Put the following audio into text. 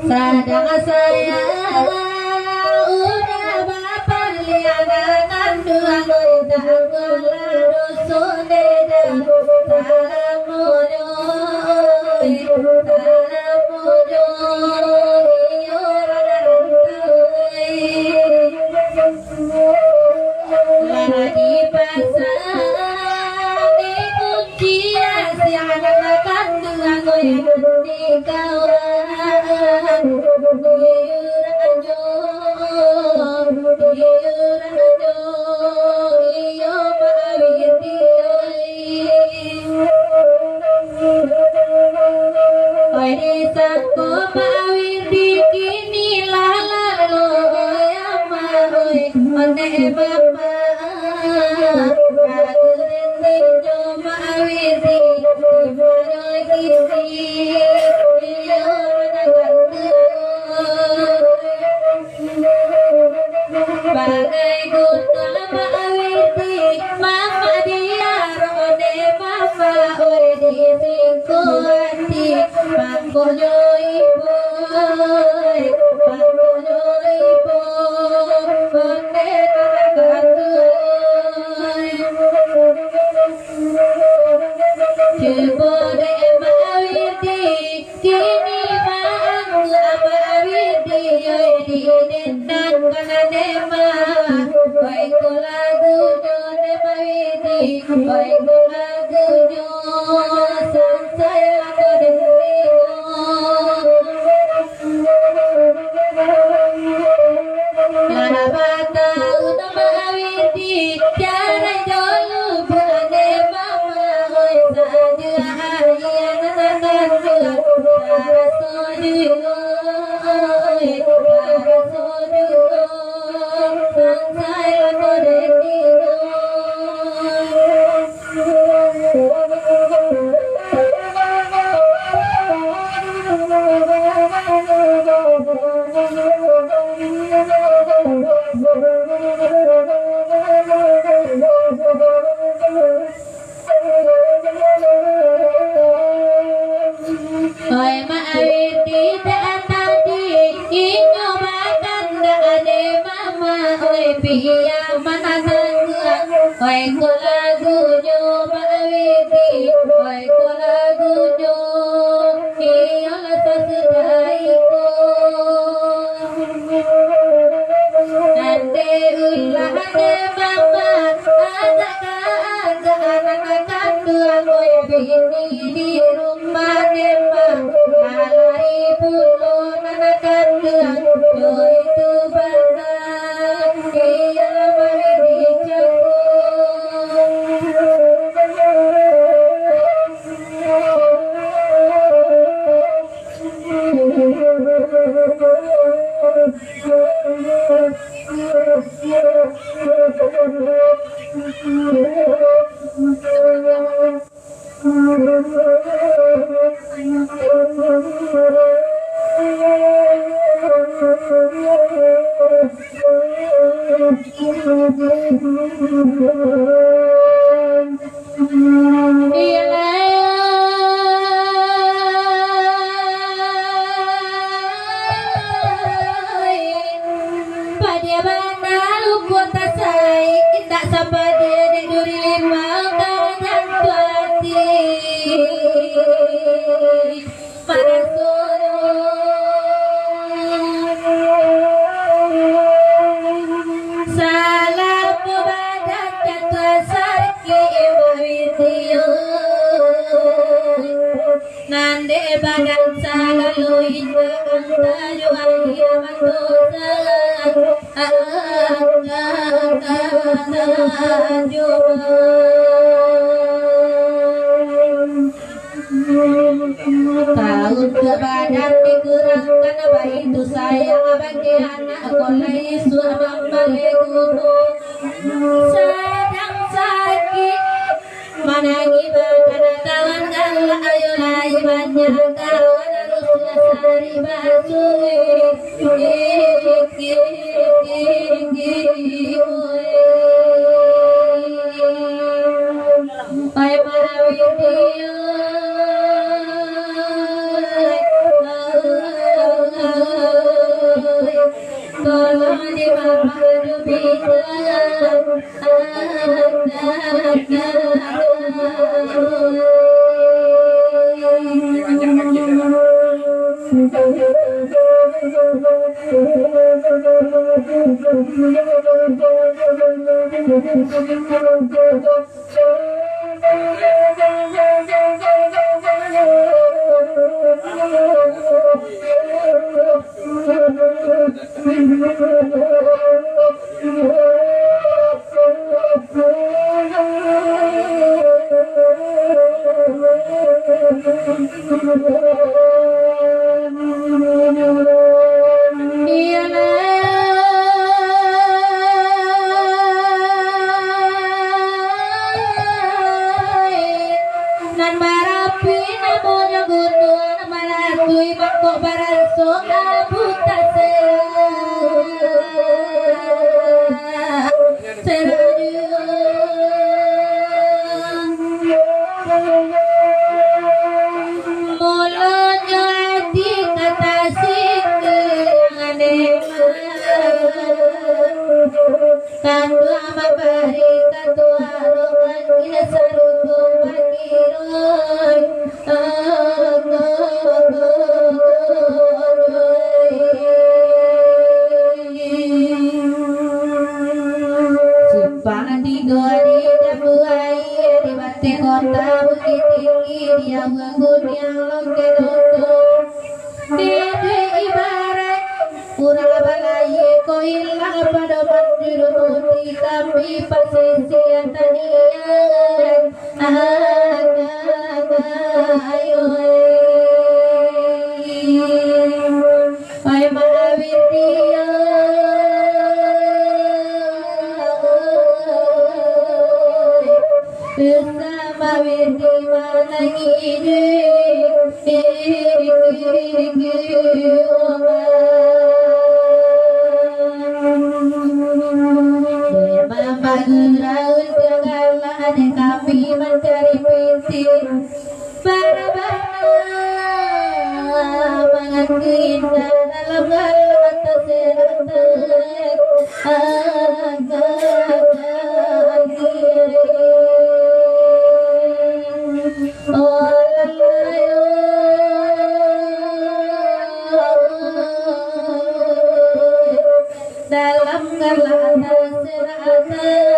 Sadang saya udah bapak liaran dua kita ngelalu suneda salam mujoi lana di pasar di kunci siaran kandungan di kawan bagai gunung mawiti mama dia rode mama oi di singkuati pangkojo ibu konde Cibode mawiti kini bang mawiti oi di dendan kanadema baik lagu jone mawiti baik lagu jo saya lana bata mawiti cara jolu bade mama oi saja hayan nanandu cara soju oi cara soju saya oi mawiti datang di ingobatan ade mama oi piya mana oi lagu jo mawiti oi lagu jo iya sasudaiku ande ulah ade mama anak kandung oi bini di rumah demam alari pulo anak kandung jo itu bangga iya mawiti dia mana lupa tasai tak sampai dia di duri lima kawan tuati para salam mubarak jatuh sarki mawitiyo nande badan salalu inna antayu ayya matosa tahun kebadan dikurangkan baik itu sayang bagi anak kolai suami bagi guru sedang sakit manangi badan kawan kalah ayo lagi banyak kawan harusnya sari basui Pai marawidiyo tolong dimamadu bidan nan marapi namanya gunung malatui bangkok barasok abutase mulanya di kata Kadua mabari kadua roman ina sarutu magiroy simpangan di gori dabuai di bate kota bukit tinggi dia bangun yang longkeroto dede ibarat kurang balai ko hilang pada mandiru muti kami pasisi tanian ayo ay mahabir dia bersama wirdi manangini Raul kegala dan kami mencari pinti para mangan kita dalam galat dalam galana seratan